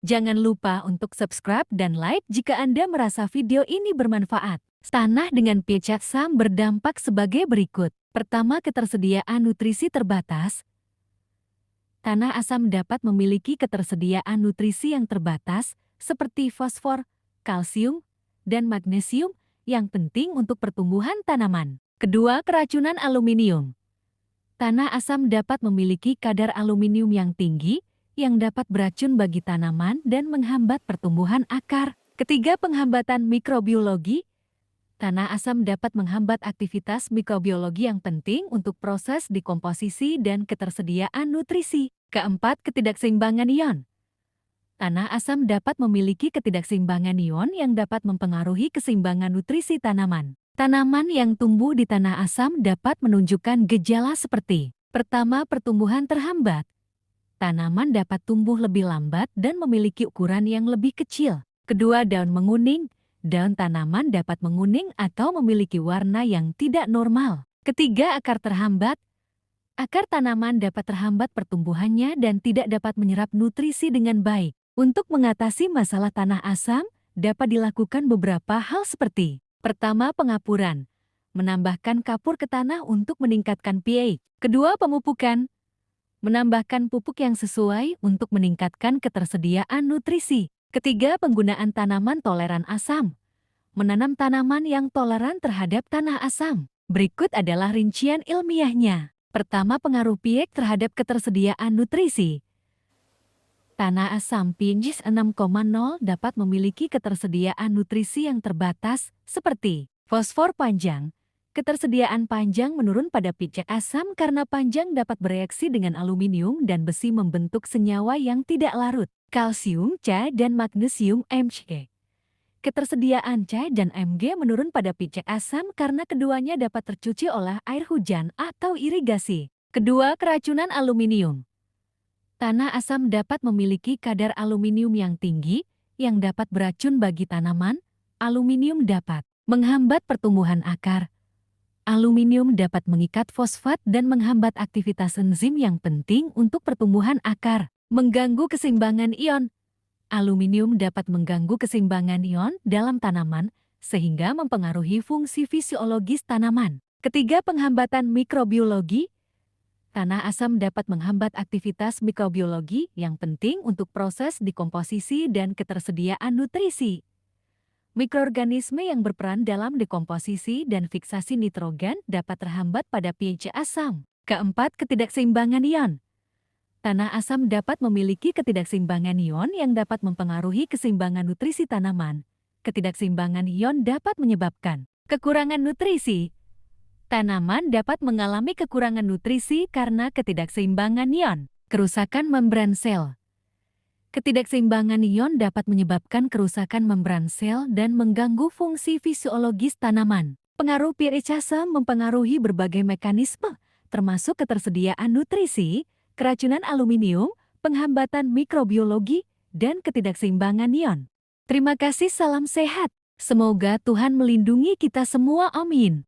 Jangan lupa untuk subscribe dan like jika Anda merasa video ini bermanfaat. Tanah dengan pH asam berdampak sebagai berikut. Pertama, ketersediaan nutrisi terbatas. Tanah asam dapat memiliki ketersediaan nutrisi yang terbatas, seperti fosfor, kalsium, dan magnesium, yang penting untuk pertumbuhan tanaman. Kedua, keracunan aluminium. Tanah asam dapat memiliki kadar aluminium yang tinggi, yang dapat beracun bagi tanaman dan menghambat pertumbuhan akar. Ketiga, penghambatan mikrobiologi. Tanah asam dapat menghambat aktivitas mikrobiologi yang penting untuk proses dekomposisi dan ketersediaan nutrisi. Keempat, ketidakseimbangan ion. Tanah asam dapat memiliki ketidakseimbangan ion yang dapat mempengaruhi keseimbangan nutrisi tanaman. Tanaman yang tumbuh di tanah asam dapat menunjukkan gejala seperti: pertama, pertumbuhan terhambat. Tanaman dapat tumbuh lebih lambat dan memiliki ukuran yang lebih kecil. Kedua, daun menguning. Daun tanaman dapat menguning atau memiliki warna yang tidak normal. Ketiga, akar terhambat. Akar tanaman dapat terhambat pertumbuhannya dan tidak dapat menyerap nutrisi dengan baik. Untuk mengatasi masalah tanah asam, dapat dilakukan beberapa hal seperti: pertama, pengapuran. Menambahkan kapur ke tanah untuk meningkatkan pH. Kedua, pemupukan. Menambahkan pupuk yang sesuai untuk meningkatkan ketersediaan nutrisi. Ketiga, penggunaan tanaman toleran asam. Menanam tanaman yang toleran terhadap tanah asam. Berikut adalah rincian ilmiahnya. Pertama, pengaruh pH terhadap ketersediaan nutrisi. Tanah asam pH 6,0 dapat memiliki ketersediaan nutrisi yang terbatas, seperti fosfor panjang. Ketersediaan panjang menurun pada pH asam karena panjang dapat bereaksi dengan aluminium dan besi membentuk senyawa yang tidak larut. Kalsium, Ca, dan magnesium, Mg. Ketersediaan Ca dan Mg menurun pada pH asam karena keduanya dapat tercuci oleh air hujan atau irigasi. Kedua, keracunan aluminium. Tanah asam dapat memiliki kadar aluminium yang tinggi, yang dapat beracun bagi tanaman. Aluminium dapat menghambat pertumbuhan akar. Aluminium dapat mengikat fosfat dan menghambat aktivitas enzim yang penting untuk pertumbuhan akar. Mengganggu keseimbangan ion. Aluminium dapat mengganggu keseimbangan ion dalam tanaman, sehingga mempengaruhi fungsi fisiologis tanaman. Ketiga, penghambatan mikrobiologi. Tanah asam dapat menghambat aktivitas mikrobiologi yang penting untuk proses dekomposisi dan ketersediaan nutrisi. Mikroorganisme yang berperan dalam dekomposisi dan fiksasi nitrogen dapat terhambat pada pH asam. Keempat, ketidakseimbangan ion. Tanah asam dapat memiliki ketidakseimbangan ion yang dapat mempengaruhi keseimbangan nutrisi tanaman. Ketidakseimbangan ion dapat menyebabkan kekurangan nutrisi. Tanaman dapat mengalami kekurangan nutrisi karena ketidakseimbangan ion. Kerusakan membran sel. Ketidakseimbangan ion dapat menyebabkan kerusakan membran sel dan mengganggu fungsi fisiologis tanaman. Pengaruh pH asam mempengaruhi berbagai mekanisme, termasuk ketersediaan nutrisi, keracunan aluminium, penghambatan mikrobiologi, dan ketidakseimbangan ion. Terima kasih, salam sehat. Semoga Tuhan melindungi kita semua, amin.